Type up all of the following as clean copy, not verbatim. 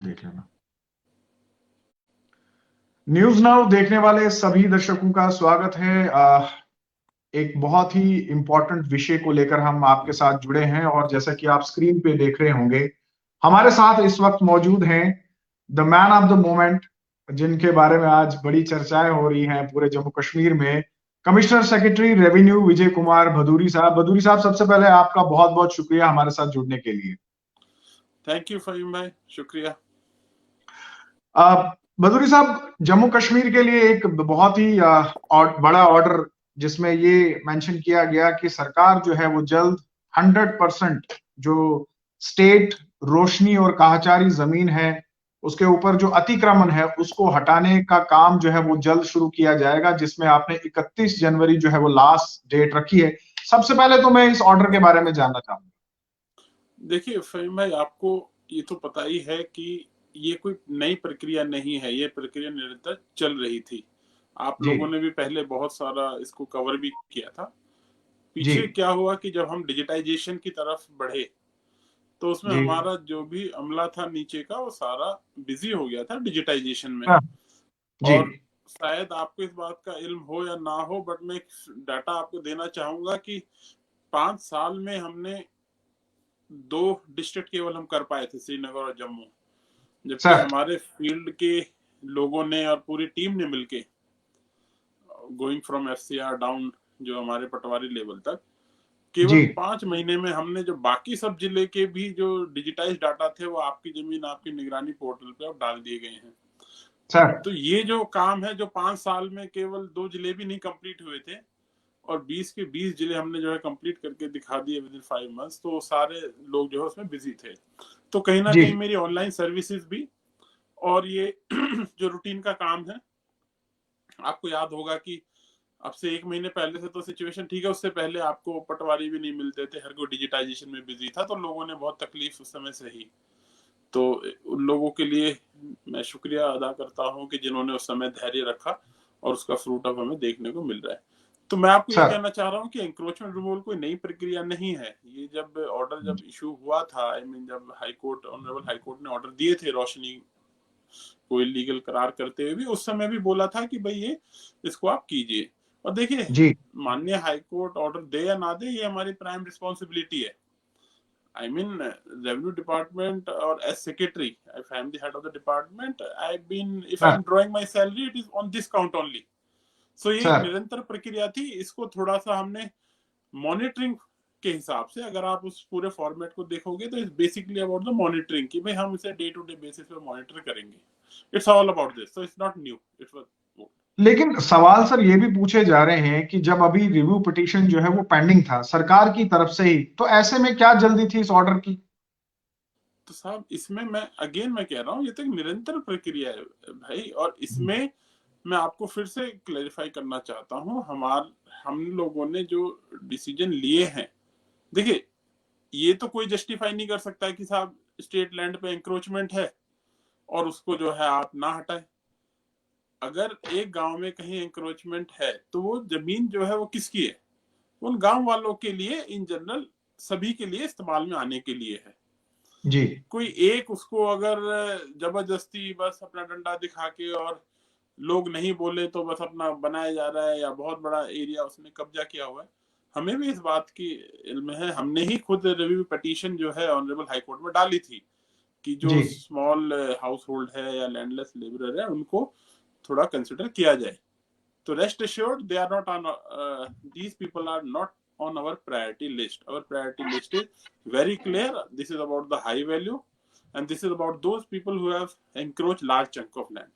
देख लेना। News now देखने वाले सभी दर्शकों का स्वागत है। एक बहुत ही इंपॉर्टेंट विषय को लेकर हम आपके साथ जुड़े हैं, और जैसा कि आप स्क्रीन पे देख रहे होंगे, हमारे साथ इस वक्त मौजूद हैं the man of the moment, जिनके बारे में आज बड़ी चर्चाएं हो रही हैं पूरे जम्मू कश्मीर में। Commissioner secretary revenue Vijay Kumar Bhaduri साहब। भदूरी साहब, सबसे पहले आपका बहुत बहुत शुक्रिया हमारे साथ जुड़ने के लिए। थैंक यू फहीम भाई, शुक्रिया। भदूरी साहब, जम्मू कश्मीर के लिए एक बहुत ही बड़ा ऑर्डर, जिसमें ये मेंशन किया गया कि सरकार जो है वो जल्द 100% जो स्टेट रोशनी और काहचारी जमीन है उसके ऊपर जो अतिक्रमण है उसको हटाने का काम जो है वो जल्द शुरू किया जाएगा, जिसमें आपने 31 जनवरी जो है वो लास्ट डेट रखी है। सबसे पहले तो मैं इस ऑर्डर के बारे में जानना चाहूंगा। देखिए फहीम भाई, आपको ये तो पता ही है कि ये कोई नई प्रक्रिया नहीं है, ये प्रक्रिया निरंतर चल रही थी। आप लोगों ने भी पहले बहुत सारा इसको कवर भी किया था। पीछे क्या हुआ कि जब हम डिजिटाइजेशन की तरफ बढ़े तो उसमें हमारा जो भी अमला था नीचे का, वो सारा बिजी हो गया था डिजिटाइजेशन में। और शायद आपको इस बात का इल्म हो या ना हो, बट मैं डाटा आपको देना चाहूंगा कि 5 साल में हमने 2 डिस्ट्रिक्ट केवल हम कर पाए थे, श्रीनगर और जम्मू। जबकि हमारे फील्ड के लोगों ने और पूरी टीम ने मिलके, गोइंग फ्रॉम एफसीआर डाउन जो हमारे पटवारी लेवल तक, केवल 5 महीने में हमने जो बाकी सब जिले के भी जो डिजिटाइज डाटा थे वो आपकी जमीन आपकी निगरानी पोर्टल पे अब डाल दिए गए हैं। तो ये जो काम है, जो 5 साल में केवल 2 जिले भी नहीं कंप्लीट हुए थे, और 20 के 20 जिले हमने जो है कंप्लीट करके दिखा दिए विद इन 5 मंथ्स। तो सारे लोग जो है उसमें बिजी थे। तो कहीं ना कहीं मेरी ऑनलाइन सर्विसेज भी और ये जो रूटीन का काम है, आपको याद होगा कि अब से 1 महीने पहले से तो सिचुएशन ठीक है, उससे पहले आपको पटवारी भी नहीं मिलते थे, हर कोई डिजिटाइजेशन में बिजी था, तो लोगों ने बहुत तकलीफ उस समय सही। तो उन लोगों के लिए मैं शुक्रिया अदा करता हूँ कि जिन्होंने उस समय धैर्य रखा, और उसका फ्रूट अब हमें देखने को मिल रहा है। तो मैं आपको ये कहना चाह रहा हूँ कि एंक्रोचमेंट रिमूवल कोई नई प्रक्रिया नहीं है। ये जब ऑर्डर इशू हुआ था, आई मीन जब हाईकोर्ट, ऑनरेबल हाईकोर्ट ने ऑर्डर दिए थे रोशनी को इलीगल करार करते हुए भी, उस समय भी बोला था कि भाई ये इसको आप कीजिए। और देखिए, माननीय हाईकोर्ट ऑर्डर दे या ना दे, ये हमारी प्राइम रिस्पॉन्सिबिलिटी है। I mean, revenue department or as secretary, if I am the head of the department, if I am drawing my salary, it is on this count only. So ये एक निरंतर प्रक्रिया थी। इसको थोड़ा सा हमने मॉनिटरिंग के हिसाब से, अगर आप उस पूरे फॉर्मेट को देखोगे तो it's basically about the monitoring, कि भाई हम इसे डे टू डे बेसिस पे मॉनिटर करेंगे। It's all about this, so it's not new, it's लेकिन सवाल सर ये भी पूछे जा रहे हैं कि जब अभी रिव्यू पिटीशन जो है वो पेंडिंग था सरकार की तरफ से ही, तो ऐसे में क्या जल्दी थी इस ऑर्डर की? तो साहब, इसमें मैं कह रहा हूँ, ये तो एक निरंतर प्रक्रिया है भाई। और इसमें मैं आपको फिर से क्लैरिफाई करना चाहता हूँ, हम लोगों ने जो डिसीजन लिए हैं, देखिए ये तो कोई जस्टिफाई नहीं कर सकता कि साहब स्टेट लैंड पे एंक्रोचमेंट है और उसको जो है आप ना हटाए। अगर एक गांव में कहीं एंक्रोचमेंट है तो वो जमीन जो है वो किसकी है? उन गांव वालों के लिए, इन जनरल सभी के लिए इस्तेमाल में आने के लिए है। जी। कोई एक उसको अगर जबरदस्ती बस अपना डंडा दिखा के, और लोग नहीं बोले तो बस अपना बनाया जा रहा है, या बहुत बड़ा एरिया उसने कब्जा किया हुआ है। हमें भी इस बात की इल्म है, हमने ही खुद रिव्यू पिटीशन जो है ऑनरेबल हाई कोर्ट में डाली थी कि जो स्मॉल हाउस होल्ड है या लैंडलेस लेबरर है उनको थोड़ा कंसिडर किया जाए। तो rest assured, they are not on, these people are not on our priority list. Our priority list is very clear. This is about the high value, and this is about those people who have encroached large chunk of land.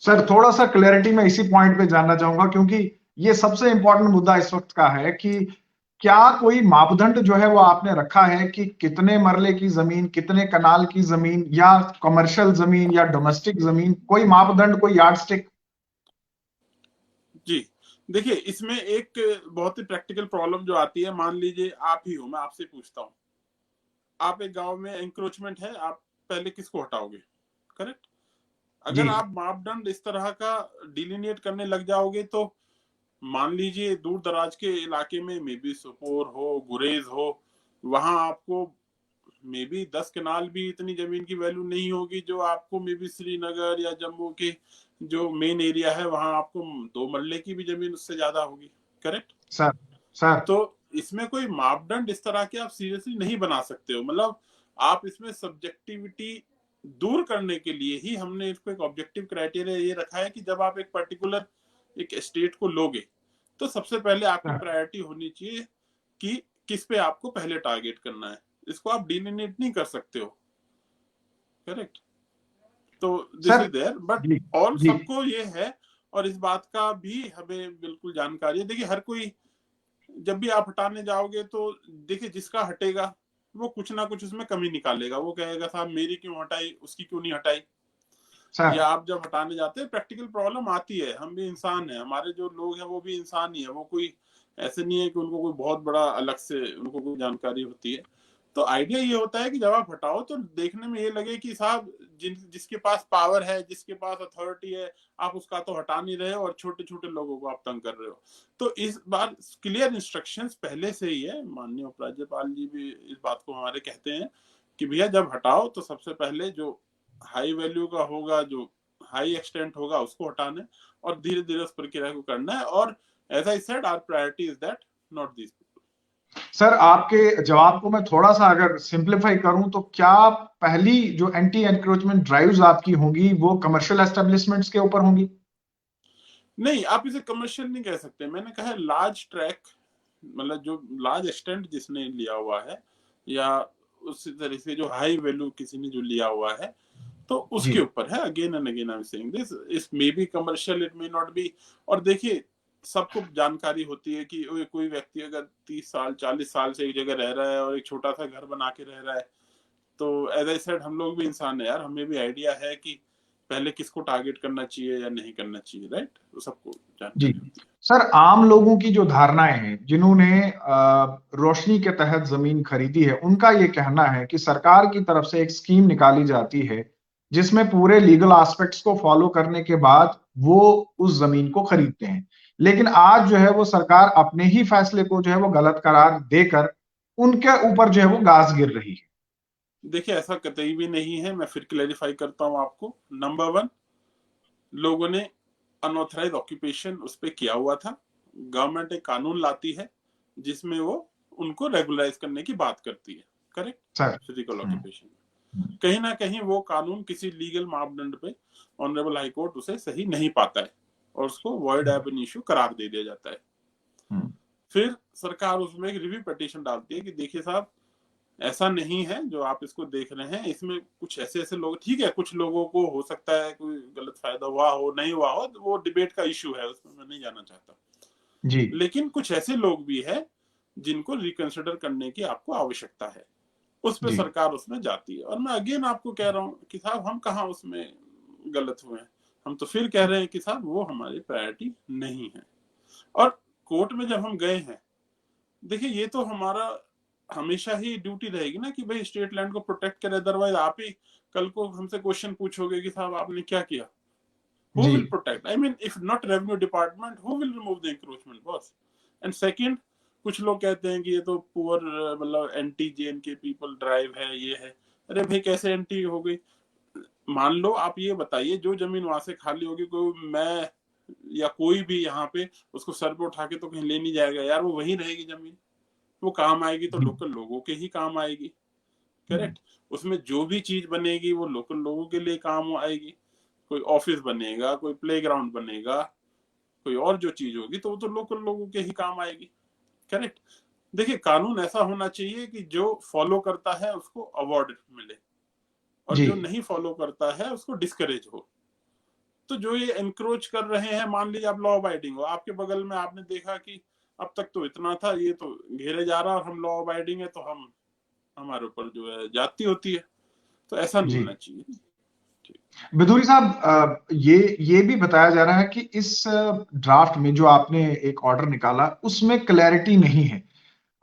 Sir थोड़ा सा clarity मैं इसी point पे जानना चाहूंगा, क्योंकि ये सबसे इंपॉर्टेंट मुद्दा इस वक्त का है कि क्या कोई मापदंड जो है वो आपने रखा है कि कितने मरले की जमीन, कितने कनाल की जमीन, या कमर्शियल जमीन या डोमेस्टिक जमीन, कोई मापदंड, कोई यार्डस्टिक? जी देखिए, इसमें एक बहुत ही प्रैक्टिकल प्रॉब्लम जो आती है, मान लीजिए आप ही हो, मैं आपसे पूछता हूँ, आप एक गांव में एंक्रोचमेंट है, आप पहले किसको हटाओगे? करेक्ट। अगर आप मापदंड इस तरह का डिलिनिएट करने लग जाओगे तो मान लीजिए दूर दराज के इलाके में, मे बी सुपोर हो, गुरेज हो, वहां आपको मे बी 10 कनाल भी इतनी जमीन की वैल्यू नहीं होगी जो आपको मे बी श्रीनगर या जम्मू के जो मेन एरिया है वहां आपको 2 मरले की भी जमीन उससे ज्यादा होगी। Correct sir. सर। तो इसमें कोई मापदंड इस तरह के आप सीरियसली नहीं बना सकते हो। मतलब आप इसमें सब्जेक्टिविटी दूर करने के लिए ही हमने इसको एक ऑब्जेक्टिव क्राइटेरिया ये रखा है कि जब आप एक पर्टिकुलर एक स्टेट को लोगे तो सबसे पहले आपकी प्रायोरिटी होनी चाहिए कि किस पे आपको पहले टारगेट करना है। इसको आप डिलिनेट नहीं कर सकते हो। करेक्ट। तो this sir. Is there but जी। और जी। सबको ये है और इस बात का भी हमें बिल्कुल जानकारी है। देखिए हर कोई जब भी आप हटाने जाओगे तो देखिए जिसका हटेगा वो कुछ ना कुछ उसमें कमी निकालेगा। वो कहेगा साहब मेरी क्यों हटाई, उसकी क्यों नहीं हटाई। सर। या आप जब हटाने जाते हैं प्रैक्टिकल प्रॉब्लम आती है, हम भी इंसान हैं, हमारे जो लोग हैं वो भी इंसान ही है। वो कोई ऐसे नहीं है कि उनको कोई बहुत बड़ा अलग से उनको कोई जानकारी होती है। तो आइडिया ये होता है कि जब आप हटाओ तो देखने में ये लगे कि साहब जिसके पास पावर है, जिसके पास अथॉरिटी है, आप उसका तो हटा नहीं रहे हो और छोटे छोटे लोगों को आप तंग कर रहे हो। तो इस बार क्लियर इंस्ट्रक्शंस पहले से ही है। माननीय उपराज्यपाल जी भी इस बात को हमारे कहते हैं कि भैया जब हटाओ तो सबसे पहले जो हाई वैल्यू का होगा, जो हाई एक्सटेंट होगा उसको हटाना है और धीरे धीरे उस प्रक्रिया को करना है। और as I said our priority is that not this. Sir, आपके जवाब को मैं थोड़ा सा अगर सिंप्लीफाई करूं तो क्या पहली जो एंटी एनक्रोचमेंट ड्राइव्स आपकी होंगी वो कमर्शियल एस्टेब्लिशमेंट्स के ऊपर होंगी? नहीं, आप इसे कमर्शियल नहीं कह सकते। मैंने कहा लार्ज ट्रैक, मतलब जो लार्ज एक्सटेंट जिसने लिया हुआ है या उसी तरह से जो हाई वैल्यू किसी ने जो लिया हुआ है तो जी। उसके ऊपर है। Again and again I am saying this, it may be commercial, it may not be. और देखिए सबको जानकारी होती है कि कोई व्यक्ति अगर 30 साल 40 साल से एक जगह रह रहा है और एक छोटा सा घर बना के रह रहा है तो एज आई सेड हम लोग भी इंसान है यार, हमें भी आइडिया है कि पहले किसको टारगेट करना चाहिए या नहीं करना चाहिए। राइट, तो सबको जी। जानकारी होती है। सर, आम लोगों की जो धारणाएं हैं जिन्होंने रोशनी के तहत जमीन खरीदी है उनका ये कहना है कि सरकार की तरफ से एक स्कीम निकाली जाती है जिसमें पूरे लीगल एस्पेक्ट्स को फॉलो करने के बाद वो उस जमीन को खरीदते हैं। लेकिन आज जो है वो सरकार अपने ही फैसले को जो है वो गलत करार देकर उनके ऊपर जो है वो गाज गिर रही है। देखिए ऐसा कतई भी नहीं है। मैं फिर क्लैरिफाई करता हूं आपको। नंबर वन, लोगों ने अनऑथराइज ऑक्यूपेशन उस पर किया हुआ था। गवर्नमेंट एक कानून लाती है जिसमें वो उनको रेगुलराइज करने की बात करती है। Correct, sir. Physical occupation. कहीं ना कहीं वो कानून किसी लीगल मापदंड पे ऑनरेबल हाई कोर्ट उसे सही नहीं पाता है और उसको वॉइड एब इश्यू करार दे दिया जाता है। फिर सरकार उसमें एक रिव्यू पिटीशन डालती है कि देखिए साहब ऐसा नहीं है जो आप इसको देख रहे हैं, इसमें कुछ ऐसे ऐसे लोग, ठीक है कुछ लोगों को हो सकता है कोई गलत फायदा हुआ हो, नहीं हुआ हो, वो डिबेट का इश्यू है, उसमें मैं नहीं जाना चाहता। जी। लेकिन कुछ ऐसे लोग भी हैं जिनको रिकंसिडर करने की आपको आवश्यकता है। उस पर जी। सरकार उसमें जाती है। और मैं अगेन आपको कह रहा हूं कि साहब हम कहाँ उसमें गलत हुए हैं। हम तो फिर कह रहे हैं कि साहब वो हमारी प्रायोरिटी नहीं है। और कोर्ट में जब हम गए हैं, देखिए ये तो हमारा हमेशा ही ड्यूटी रहेगी ना कि भाई स्टेट लैंड को प्रोटेक्ट करें। अदरवाइज आप ही कल को हमसे क्वेश्चन पूछोगे कि साहब आपने क्या किया। हु जी। Will protect, I mean if not revenue department, who will remove the encroachment boss. And second, कुछ लोग कहते हैं कि ये तो पुअर मतलब एंटी जेन के पीपल ड्राइव है, ये है। अरे भाई कैसे एंटी हो गई। मान लो आप ये बताइए जो जमीन वहां से खाली होगी, कोई मैं या कोई भी यहाँ पे उसको सर पे उठा के तो कहीं ले नहीं जाएगा यार, वो वहीं रहेगी जमीन। वो काम आएगी तो जी। लोकल लोगों के ही काम आएगी। करेक्ट। उसमें जो भी चीज बनेगी वो लोकल लोगों के लिए काम आएगी। कोई ऑफिस बनेगा, कोई प्लेग्राउंड बनेगा, कोई और जो चीज होगी तो वो तो लोकल लोगों के ही काम आएगी। करेक्ट। देखिए कानून ऐसा होना चाहिए कि जो फॉलो करता है उसको अवार्ड मिले और जी। जो नहीं फॉलो करता है उसको डिस्करेज हो। तो जो ये एनक्रोच कर रहे हैं, मान लीजिए आप लॉ अबाइडिंग हो, आपके बगल में आपने देखा कि अब तक तो इतना था, ये तो घेरे जा रहा है और हम लॉ अबाइडिंग है तो हम हमारे ऊपर जो है जाती होती है। तो ऐसा नहीं जी। होना चाहिए। बिदुरी साहब, ये भी बताया जा रहा है कि इस ड्राफ्ट में जो आपने एक ऑर्डर निकाला उसमें क्लैरिटी नहीं है।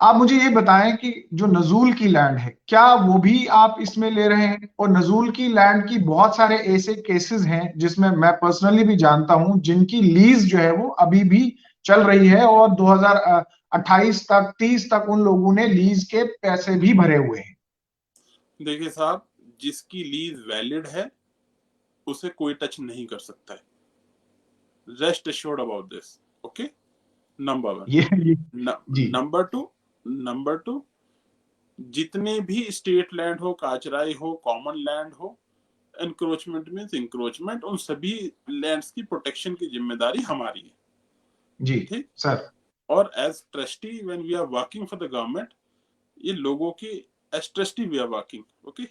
आप मुझे ये बताएं कि जो नजूल की लैंड है क्या वो भी आप इसमें ले रहे हैं? और नजूल की लैंड की बहुत सारे ऐसे केसेस हैं जिसमें मैं पर्सनली भी जानता हूं जिनकी लीज जो है वो अभी भी चल रही है और 2028 तक 30 तक उन लोगों ने लीज के पैसे भी भरे हुए हैं। देखिए साहब, जिसकी लीज वैलिड है उसे कोई टच नहीं कर सकता है, rest assured about this, okay. Number one. ये जी नंबर टू, जितने भी स्टेट लैंड हो, काचराई हो, कॉमन लैंड हो, एनक्रोचमेंट मीन्स इंक्रोचमेंट, उन सभी लैंड्स की प्रोटेक्शन की जिम्मेदारी हमारी है, जी ठीक। सर। और as trustee when we are working for the government, ये लोगों की, as trustee we are working, okay.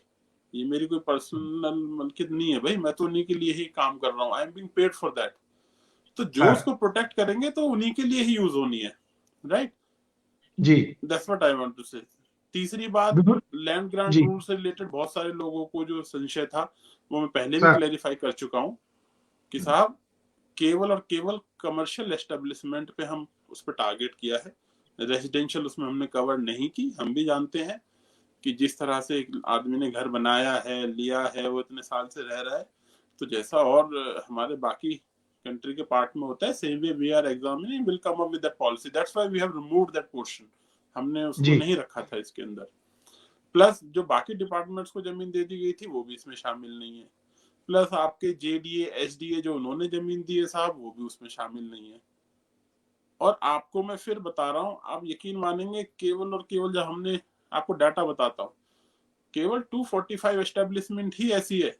ये मेरी कोई पर्सनल मलकियत नहीं है भाई, मैं तो उन्हीं के लिए ही काम कर रहा हूँ, I am being paid for that. तो जो सर उसको प्रोटेक्ट करेंगे तो उन्हीं के लिए ही यूज होनी है, राइट। जी that's what I want to say. तीसरी बात, बिल्कुल लैंड ग्रांट जी रूल से रिलेटेड बहुत सारे लोगों को जो संशय था वो मैं पहले भी सर। क्लैरिफाई कर चुका हूँ कि साहब, केवल और केवल कमर्शियल एस्टेब्लिशमेंट पे हम उस पर टारगेट किया है, रेजिडेंशियल उसमें हमने कवर नहीं की। हम भी जानते हैं कि जिस तरह से एक आदमी ने घर बनाया है, लिया है, वो इतने साल से रह रहा है, तो जैसा और हमारे बाकी कंट्री के पार्ट में होता है, same way we are examining, will come up with that policy, that's why we have removed that portion. हमने उसको जी नहीं रखा था इसके अंदर। प्लस जो बाकी डिपार्टमेंट्स को जमीन दे दी गई थी वो भी इसमें शामिल नहीं है। प्लस आपके जेडीए एसडीए जो उन्होंने जमीन दी है साहब, वो भी उसमें शामिल नहीं है। और आपको मैं फिर बता रहा हूँ, आप यकीन मानेंगे, केवल और केवल जब हमने, आपको डाटा बताता हूँ, केवल 245 एस्टेब्लिशमेंट ही ऐसी है,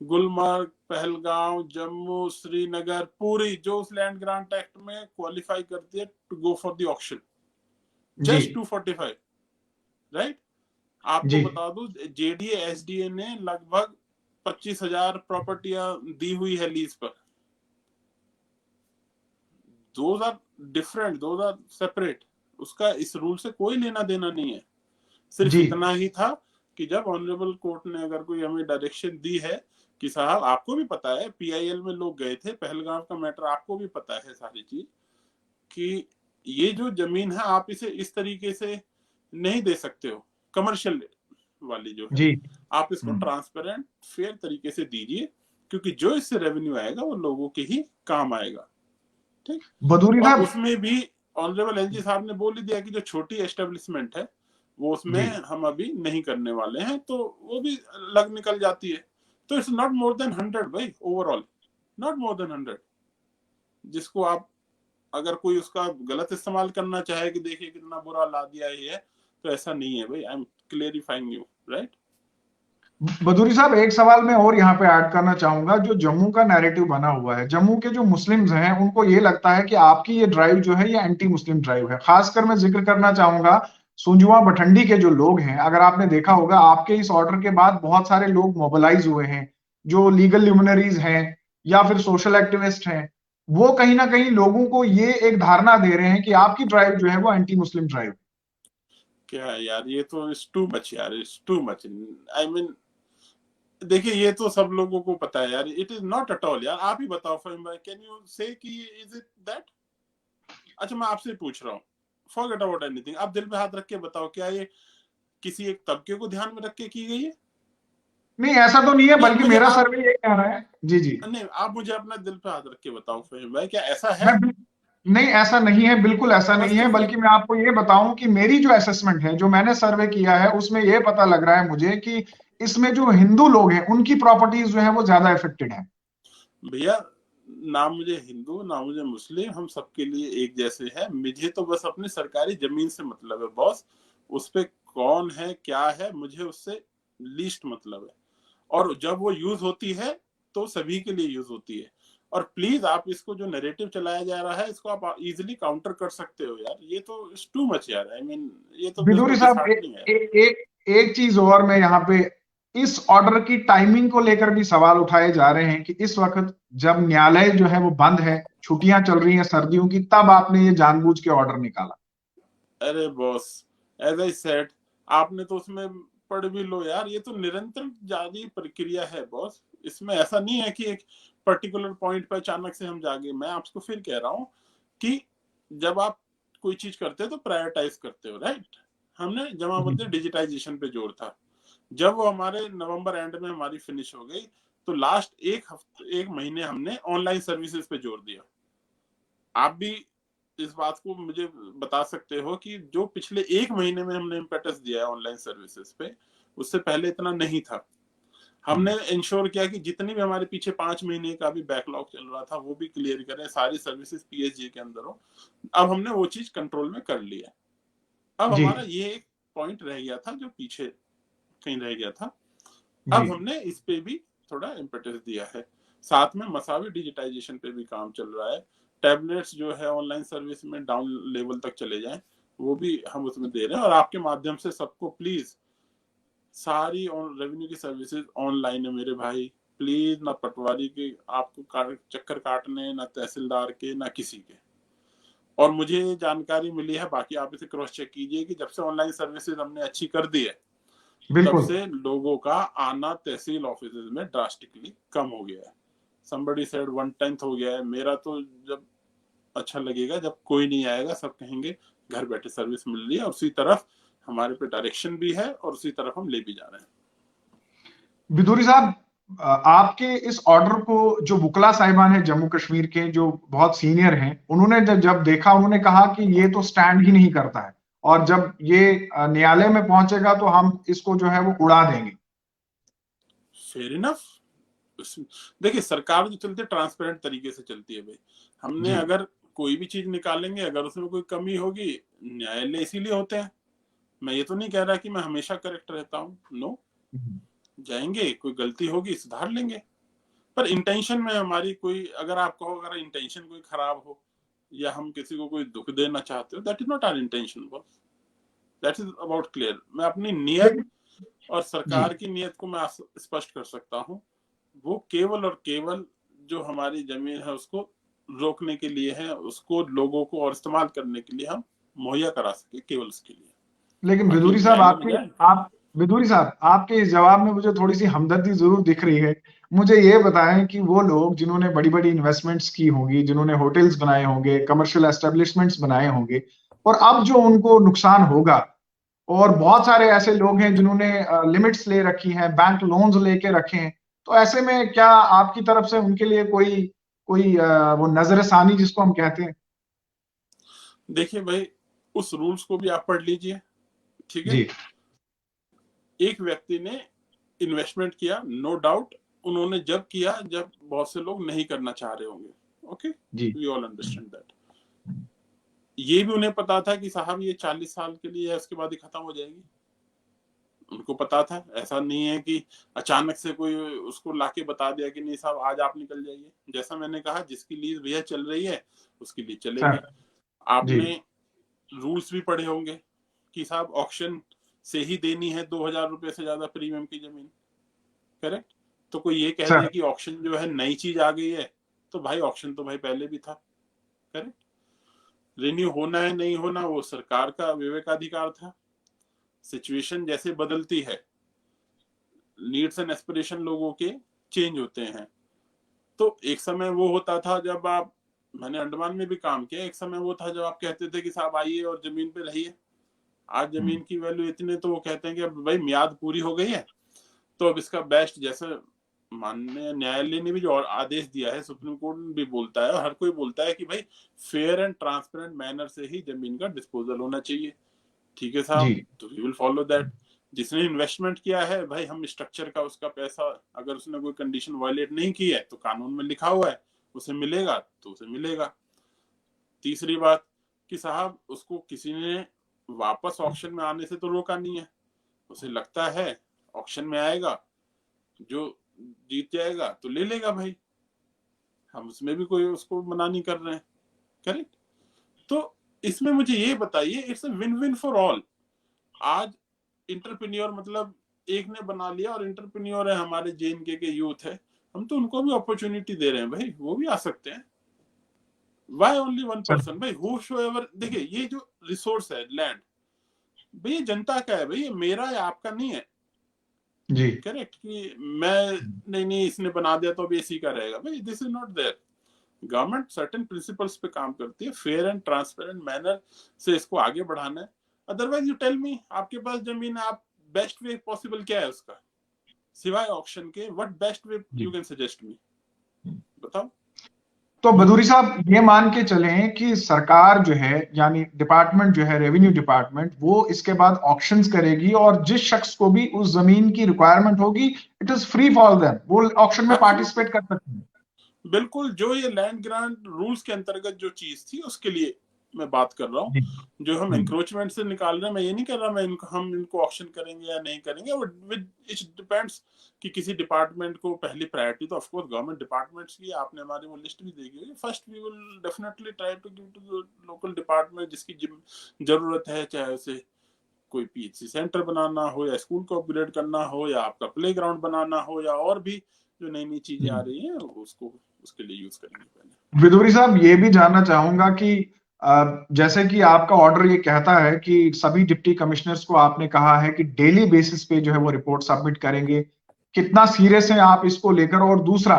गुलमर्ग, पहलगांव, जम्मू, श्रीनगर, पूरी, जो उस लैंड ग्रांट एक्ट में क्वालिफाई करती है to go for the auction. जी जस्ट 245, राइट। आपको जी बता दूं, जेडीए एसडीए ने लगभग 25,000 प्रॉपर्टियां दी हुई है लीज पर। Those are different, those are separate, उसका इस रूल से कोई लेना देना नहीं है। सिर्फ जी इतना ही था कि जब ऑनरेबल कोर्ट ने अगर कोई हमें डायरेक्शन दी है कि साहब, आपको भी पता है पीआईएल में लोग गए थे, पहलगाम का मैटर आपको भी पता है सारी चीज, कि ये जो जमीन है आप इसे इस तरीके से नहीं दे सकते हो, कमर्शियल वाली जो है, जी आप इसको ट्रांसपेरेंट फेयर तरीके से दीजिए, क्योंकि जो इससे रेवेन्यू आएगा वो लोगों के ही काम आएगा, ठीक। बदूरी और साहब। उसमें भी ऑनरेबल एलजी साहब ने बोल ही दिया कि जो छोटी एस्टेब्लिशमेंट है वो उसमें जी हम अभी नहीं करने वाले हैं, तो वो भी लग निकल जाती है। तो इट्स नॉट मोर देन 100 भाई, ओवरऑल नॉट मोर देन 100, जिसको आप, अगर कोई उसका गलत इस्तेमाल करना चाहे कि देखिए कितना बुरा ला दिया ये है, तो ऐसा नहीं है भाई, आई एम क्लियरिफाइंग यू, राइट। बदूरी साहब, एक सवाल मैं और यहाँ पे ऐड करना चाहूंगा। जो जम्मू का नैरेटिव बना हुआ है, जम्मू के जो मुस्लिम्स हैं उनको ये लगता है कि आपकी ये ड्राइव जो है ये एंटी मुस्लिम ड्राइव है। खासकर मैं जिक्र करना चाहूंगा सुंजुआ भटंडी के जो लोग हैं। अगर आपने देखा होगा, आपके इस ऑर्डर के बाद बहुत सारे लोग मोबिलाइज हुए हैं, जो लीगल ल्यूमिनरीज हैं या फिर सोशल एक्टिविस्ट हैं। वो कहीं ना कहीं लोगों को ये एक धारणा दे रहे हैं कि आपकी ड्राइव जो है वो एंटी मुस्लिम ड्राइव। क्या है यार, ये तो इट्स टू मच यार, it's too much, I mean, देखिए ये तो सब लोगों को पता है यार, it is not at all यार। आप ही बताओ फहीम भाई, कैन यू से कि इज इट दैट? अच्छा मैं आपसे पूछ रहा हूँ, फॉरगेट अबाउट एनीथिंग, आप दिल पे हाथ रख के बताओ, क्या ये किसी एक तबके को ध्यान में रख के की गई है? नहीं, ऐसा तो नहीं है, नहीं बल्कि मुझे मेरा आप, सर्वे ये कह रहा है। जी जी। नहीं आप मुझे अपना दिल पे हाथ रख के बताओ फहीम भाई, क्या ऐसा है? मैं नहीं, ऐसा नहीं है, बिल्कुल ऐसा बस नहीं तो है। फिर, बल्कि मैं आपको ये बताऊं कि मेरी जो असेसमेंट है, जो मैंने सर्वे किया है, उसमें ये पता लग रहा है मुझे कि इसमें जो हिंदू लोग हैं उनकी प्रॉपर्टीज जो है वो ज्यादा इफेक्टेड है। भैया ना मुझे हिंदू ना मुझे मुस्लिम, हम सबके लिए एक जैसे हैं। मुझे तो बस अपनी सरकारी जमीन से मतलब है बॉस, उस पे कौन है क्या है मुझे उससे लीस्ट मतलब है। और जब वो यूज होती है तो सभी के लिए यूज होती है। और प्लीज आप इसको जो नैरेटिव चलाया जा रहा है इसको आप इजीली काउंटर कर सकते हो यार, ये तो इट्स टू मच यार, आई मीन ये तो दिल को बिदुरी साहब, डिसहार्टनिंग है। एक चीज और मैं यहाँ पे, इस ऑर्डर की टाइमिंग को लेकर भी सवाल उठाए जा रहे हैं कि इस वक्त जब न्यायालय जो है वो बंद है, छुट्टियां चल रही हैं सर्दियों की, तब आपने ये जानबूझ के ऑर्डर निकाला। अरे बॉस, एज आई सेड, आपने तो उसमें पढ़ भी लो यार, ये तो निरंतर जारी प्रक्रिया है बॉस। इसमें ऐसा नहीं है कि एक पर्टिकुलर पॉइंट पर अचानक से हम जागे। मैं आपको फिर कह रहा हूँ कि जब आप कोई चीज करते हो तो प्रायोरिटाइज करते हो, राइट। हमने जी जमाबंदी डिजिटाइजेशन पे जोर था, जब वो हमारे नवंबर एंड में हमारी फिनिश हो गई, तो लास्ट एक हफ्ते, एक महीने हमने ऑनलाइन सर्विसेज पे जोर दिया। आप भी इस बात को मुझे बता सकते हो कि जो पिछले एक महीने में हमने इम्पेटस दिया है ऑनलाइन सर्विसेज पे, उससे पहले इतना नहीं था। हमने इंश्योर किया कि जितनी भी हमारे पीछे 5 महीने का भी बैकलॉग चल रहा था वो भी क्लियर करें, सारी सर्विसेज पीएसजी के अंदर हो। अब हमने वो चीज कंट्रोल में कर लिया। अब हमारा ये एक पॉइंट रह गया था जो पीछे कहीं रह गया था, अब हमने इस पे भी थोड़ा इम्पेटस दिया है। साथ में मसावी डिजिटाइजेशन पे भी काम चल रहा है। टैबलेट्स जो है ऑनलाइन सर्विस में डाउन लेवल तक चले जाएं, वो भी हम उसमें दे रहे हैं। और आपके माध्यम से सबको प्लीज, सारी रेवेन्यू की सर्विसेज ऑनलाइन है मेरे भाई। प्लीज ना पटवारी के आपको चक्कर काटने, ना तहसीलदार के, ना किसी के। और मुझे जानकारी मिली है, बाकी आप इसे क्रॉस चेक कीजिए, कि जब से ऑनलाइन सर्विसेज हमने अच्छी कर दी है तब से लोगों का आना तहसील ऑफिस में ड्रास्टिकली कम हो गया है। somebody said 1/10 हो गया है। मेरा तो जब अच्छा लगेगा जब कोई नहीं आएगा, सब कहेंगे घर बैठे सर्विस मिल रही है, और उसी तरफ हमारे पे डायरेक्शन भी है और उसी तरफ हम ले भी जा रहे हैं। बिदुरी साहब, आपके इस ऑर्डर को जो बुकला साहिबान है जम्मू कश्मीर के, जो बहुत सीनियर हैं, उन्होंने जब देखा, उन्होंने कहा कि ये तो स्टैंड ही नहीं करता है, और जब ये न्यायालय में पहुंचेगा तो हम इसको जो है वो उड़ा देंगे। Fair enough. देखिए, सरकार जो चलती है ट्रांसपेरेंट तरीके से चलती है भाई। हमने अगर कोई भी चीज निकालेंगे, अगर उसमें कोई कमी होगी, न्यायालय इसीलिए होते हैं। मैं ये तो नहीं कह रहा कि मैं हमेशा करेक्ट रहता हूँ, नो। जाएंगे, कोई गलती होगी सुधार लेंगे, पर इंटेंशन में हमारी कोई, अगर आप कहो अगर इंटेंशन कोई खराब हो या हम किसी को कोई दुख देना चाहते हो, that is not our intention boss, that is about clear. मैं अपनी नियत और सरकार की नियत को मैं स्पष्ट कर सकता हूँ। वो केवल और केवल जो हमारी जमीन है उसको रोकने के लिए है, उसको लोगों को और इस्तेमाल करने के लिए हम मुहैया करा सके, केवल उसके लिए। लेकिन बिदुरी साहब, बिदुरी साहब, आपके इस जवाब में मुझे थोड़ी सी हमदर्दी जरूर दिख रही है। मुझे ये बताएं कि वो लोग जिन्होंने बड़ी बड़ी इन्वेस्टमेंट्स की होंगी, जिन्होंने होटल्स बनाए होंगे, कमर्शियल एस्टेब्लिशमेंट्स बनाए होंगे, और अब जो उनको नुकसान होगा, और बहुत सारे ऐसे लोग हैं जिन्होंने लिमिट्स ले रखी हैं, बैंक लोन्स लेके रखे हैं, तो ऐसे में क्या आपकी तरफ से उनके लिए कोई कोई वो नजरसानी जिसको हम कहते हैं? देखिए भाई, उस रूल्स को भी आप पढ़ लीजिए, ठीक है। एक व्यक्ति ने इन्वेस्टमेंट किया, नो डाउट, उन्होंने जब किया जब बहुत से लोग नहीं करना चाह रहे होंगे, okay, we all understand that. ये भी उन्हें पता था कि साहब ये 40 साल के लिए है, उसके बाद ही खत्म हो जाएगी। उनको पता था, ऐसा नहीं है कि अचानक से कोई उसको लाके बता दिया कि नहीं साहब आज आप निकल जाइए। जैसा मैंने कहा, जिसकी लीज भैया चल रही है उसकी लीज चलेगी। आपने रूल्स भी पढ़े होंगे कि साहब ऑक्शन से ही देनी है 2000 रुपए से ज्यादा प्रीमियम की जमीन, करेक्ट। तो कोई ये कह दे कि ऑक्शन जो है नई चीज आ गई है, तो भाई ऑक्शन तो भाई पहले भी था, करेक्ट। रिन्यू होना है नहीं होना वो सरकार का विवेकाधिकार था। सिचुएशन जैसे बदलती है, नीड्स एंड एस्पिरेशन लोगों के चेंज होते हैं। तो एक समय वो होता था जब आप, मैंने अंडमान में भी काम किया, एक समय वो था जब आप कहते थे कि साहब आइए और जमीन पे रहिए। आज जमीन की वैल्यू इतने, तो वो कहते हैं कि अब भाई मियाद पूरी हो गई है, तो अब इसका बेस्ट, जैसे माननीय न्यायालय ने भी जो आदेश दिया है, सुप्रीम कोर्ट भी बोलता है और हर कोई बोलता है कि भाई फेयर एंड ट्रांसपेरेंट मैनर से ही जमीन का डिस्पोजल होना चाहिए, ठीक है साहब, तो वी विल फॉलो दैट। जिसने इन्वेस्टमेंट किया है भाई, हम स्ट्रक्चर का उसका पैसा, अगर उसने कोई कंडीशन वायलेट नहीं की है तो कानून में लिखा हुआ है उसे मिलेगा तो उसे मिलेगा। तीसरी बात कि साहब उसको किसी ने वापस ऑक्शन में आने से तो रोका नहीं है, उसे लगता है ऑक्शन में आएगा, जो जीत जाएगा तो ले लेगा भाई, हम उसमें भी कोई उसको मना नहीं कर रहे हैं, करेक्ट। तो इसमें मुझे ये बताइए, it's a win win for all. आज इंटरप्रेन्योर मतलब एक ने बना लिया, और इंटरप्रेन्योर है हमारे जेएनके के यूथ है, हम तो उनको भी अपॉर्चुनिटी दे रहे हैं भाई, वो भी आ सकते हैं। वाई ओनली वन पर्सन भाई, हूसोएवर। देखिए, ये जो रिसोर्स है लैंड भाई, जनता का है भाई, मेरा है आपका नहीं है, जी, करेक्ट। कि मैं नहीं इसने बना दिया तो अब इसी का रहेगा भाई, this is not there. Government certain principles पे काम करती है, फेयर एंड ट्रांसपेरेंट मैनर से इसको आगे बढ़ाना है। अदरवाइज यू टेल मी, आपके पास जमीन है, आप बेस्ट वे पॉसिबल क्या है उसका सिवाय ऑक्शन के, what best way you can suggest me, बताओ। तो बदूरी साहब ये मान के चलें कि सरकार जो है यानी डिपार्टमेंट जो है रेवेन्यू डिपार्टमेंट वो इसके बाद ऑक्शंस करेगी और जिस शख्स को भी उस जमीन की रिक्वायरमेंट होगी it is free for them, वो ऑक्शन में Absolutely. पार्टिसिपेट कर सकते हैं। बिल्कुल, जो ये लैंड ग्रांट रूल्स के अंतर्गत जो चीज थी उसके लिए मैं बात कर रहा हूँ। जी। जो हम एंक्रोचमेंट से निकाल रहे हैं, मैं ये नहीं कह रहा हम इनको ऑक्शन करेंगे या नहीं करेंगे, इट डिपेंड्स कि किसी डिपार्टमेंट को पहली प्रायोरिटी तो ऑफकोर्स गवर्नमेंट डिपार्टमेंट्स की, आपने हमारी वो लिस्ट भी देखी होगी। First we will definitely try to give to the local department जिसकी जरूरत है, चाहे उसे कोई पीएचसी सेंटर बनाना हो या स्कूल को अपग्रेड करना हो या आपका प्ले ग्राउंड बनाना हो या और भी जो नई नई चीजें आ रही हैं उसको उसके लिए यूज करेंगे पहले। विदुरी साहब ये भी जानना चाहूंगा कि जैसे कि आपका ऑर्डर ये कहता है कि सभी डिप्टी कमिश्नर्स को आपने कहा है कि डेली बेसिस पे जो है वो रिपोर्ट सबमिट करेंगे, कितना सीरियस है आप इसको लेकर? और दूसरा,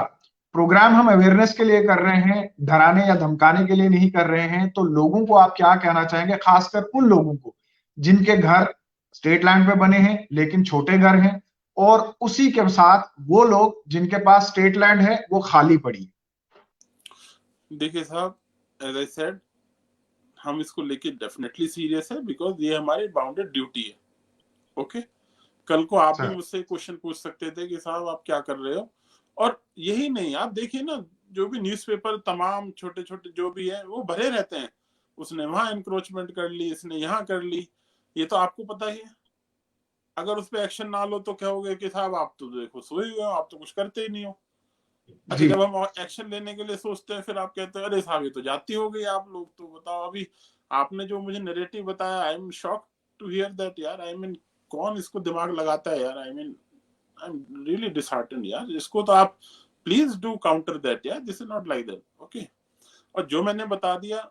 प्रोग्राम हम अवेयरनेस के लिए कर रहे हैं, डराने या धमकाने के लिए नहीं कर रहे हैं, तो लोगों को आप क्या कहना चाहेंगे, खासकर उन लोगों को जिनके घर स्टेट लैंड पे बने हैं लेकिन छोटे घर हैं, और उसी के साथ वो लोग जिनके पास स्टेट लैंड है वो खाली पड़ी है? देखिए साहब, एज आई सेड, हम इसको लेके डेफिनेटली सीरियस है बिकॉज ये हमारी बाउंडेड ड्यूटी है। ओके, कल को आप भी मुझसे क्वेश्चन पूछ सकते थे कि साहब आप क्या कर रहे हो। और यही नहीं, आप देखिए ना, जो भी न्यूज़पेपर तमाम छोटे छोटे जो भी है वो भरे रहते हैं, उसने वहां इंक्रोचमेंट कर ली, इसने यहाँ कर ली, ये तो आपको पता ही है। अगर उस पर एक्शन ना लो तो कहोगे कि साहब आप तो देखो सोए हुए हो, आप तो कुछ करते ही नहीं हो। अच्छा, जब हम एक्शन लेने के लिए सोचते हैं फिर आप कहते हैं अरे साहब ये तो जाती हो गई आप लोग। तो बताओ, अभी आपने जो मुझे नैरेटिव बताया, I am shock to hear that यार। आई मीन कौन इसको दिमाग लगाता है यार? आई एम रियली डिसहार्टेंड यार। इसको तो आप प्लीज डू काउंटर दैट यार, this is not like that. Okay, और जो मैंने बता दिया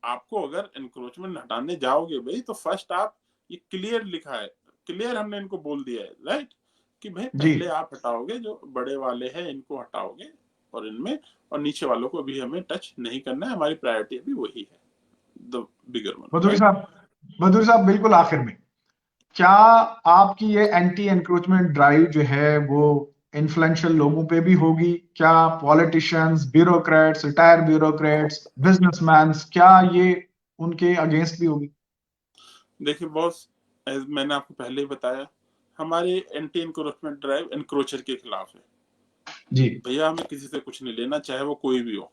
आपको, अगर एनक्रोचमेंट हटाने जाओगे भाई तो फर्स्ट आप, ये क्लियर लिखा है, क्लियर हमने इनको बोल दिया है, राइट, कि भाई पहले आप हटाओगे जो बड़े वाले हैं इनको हटाओगे और इनमें, और नीचे वालों को अभी हमें टच नहीं करना है, हमारी प्रायोरिटी अभी वही है, द बिगर वन। बदूरी साहब बिल्कुल आखिर में, क्या आपकी ये एंटी एनक्रोचमेंट ड्राइव जो है वो इन्फ्लुएंशियल लोगों पे भी होगी? क्या politicians, bureaucrats, retired bureaucrats, businessman, क्या ये उनके अगेंस्ट भी होगी? देखिए बॉस, मैंने आपको पहले ही बताया, हमारे एंटी एनक्रोचमेंट ड्राइव एनक्रोचर के खिलाफ है जी भैया। हमें किसी से कुछ नहीं लेना, चाहे वो कोई भी हो,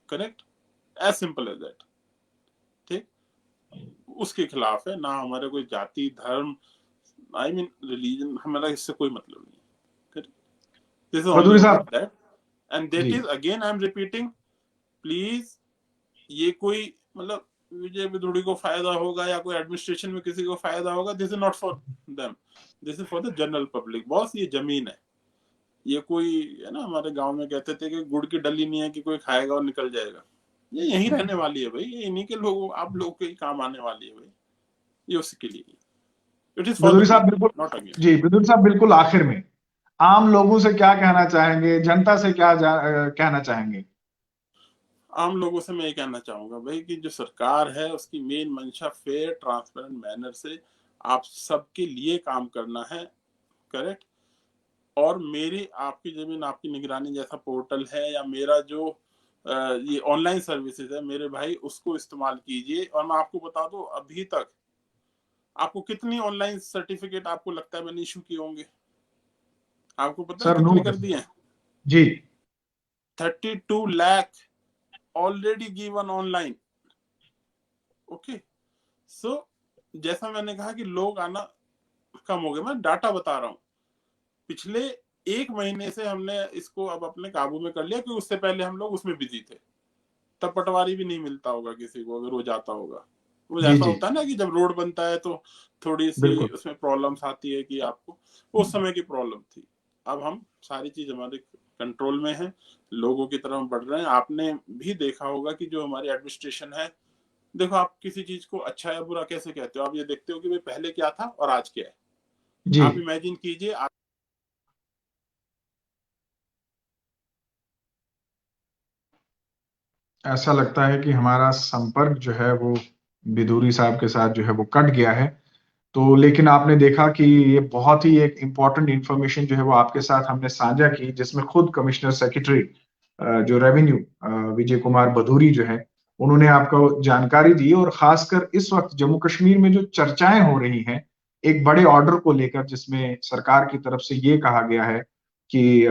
correct, as simple as that. ठीक, उसके खिलाफ है ना, हमारे कोई जाति धर्म, आई मीन रिलीजन, हमारा इससे कोई मतलब नहीं। This is only about that, and that is again I am repeating, please, ये कोई मतलब विजय विधुड़ी को फायदा होगा या कोई एडमिनिस्ट्रेशन में किसी को फायदा होगा, this is not for them, this is for the general public. Boss ये जमीन है, ये कोई है ना, हमारे गांव में कहते थे कि गुड़ की डली नहीं है कि कोई खाएगा और निकल जाएगा, ये यहीं रहने वाली है भाई, ये इन्हीं के लोग, आप लोग के काम आने वाली है भाई, ये उसके लिए। It is for the people, not against. जी बिदुर साहब बिल्कुल आखिर में आम लोगों से क्या कहना चाहेंगे, जनता से क्या कहना चाहेंगे? आम लोगों से मैं ये कहना चाहूंगा भाई कि जो सरकार है उसकी मेन मंशा फेयर ट्रांसपेरेंट मैनर से आप सबके लिए काम करना है, करेक्ट। और मेरी आपकी जमीन आपकी निगरानी जैसा पोर्टल है या मेरा जो ये ऑनलाइन सर्विसेज है मेरे भाई, उसको इस्तेमाल कीजिए। और मैं आपको बता दूं, अभी तक आपको कितनी ऑनलाइन सर्टिफिकेट आपको लगता है मैंने इशू किए होंगे? आपको पता है कितने कर दिए हैं? जी 32 lakh already given online. Okay, so जैसा मैंने कहा कि लोग आना कम हो गए, मैं डाटा बता रहा हूं, पिछले 1 महीने से हमने इसको अब अपने काबू में कर लिया, क्योंकि उससे पहले हम लोग उसमें बिजी थे, तब पटवारी भी नहीं मिलता होगा किसी को अगर वो जाता होगा। वो ऐसा होता है ना कि जब रोड बनता है तो थोड़ी सी उसमें प्रॉब्लम्स आती है कि आपको, उस समय की प्रॉब्लम थी। अब हम सारी चीज हमारे कंट्रोल में है, लोगों की तरफ बढ़ रहे हैं। आपने भी देखा होगा कि जो हमारी एडमिनिस्ट्रेशन है, देखो आप किसी चीज को अच्छा या बुरा कैसे कहते हो, आप ये देखते हो कि भाई पहले क्या था और आज क्या है। आप इमेजिन कीजिए, ऐसा लगता है कि हमारा संपर्क जो है वो बिदूरी साहब के साथ जो है वो कट गया है। तो लेकिन आपने देखा कि ये बहुत ही एक इम्पोर्टेंट इंफॉर्मेशन जो है वो आपके साथ हमने साझा की, जिसमें खुद कमिश्नर सेक्रेटरी जो रेवेन्यू विजय कुमार भदौरी जो है, उन्होंने आपको जानकारी दी, और खासकर इस वक्त जम्मू कश्मीर में जो चर्चाएं हो रही हैं एक बड़े ऑर्डर को लेकर, जिसमें सरकार की तरफ से ये कहा गया है कि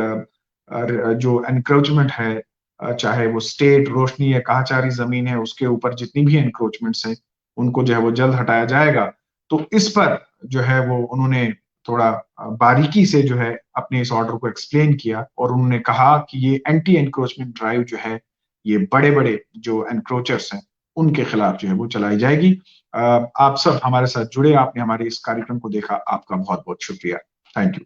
जो एनक्रोचमेंट है, चाहे वो स्टेट रोशनी या काचारी जमीन है, उसके ऊपर जितनी भी एनक्रोचमेंट्स हैं उनको जो है वो जल्द हटाया जाएगा। तो इस पर जो है वो उन्होंने थोड़ा बारीकी से जो है अपने इस ऑर्डर को एक्सप्लेन किया, और उन्होंने कहा कि ये एंटी एनक्रोचमेंट ड्राइव जो है ये बड़े बड़े जो एनक्रोचर्स हैं उनके खिलाफ जो है वो चलाई जाएगी। आप सब हमारे साथ जुड़े, आपने हमारे इस कार्यक्रम को देखा, आपका बहुत बहुत शुक्रिया। Thank you.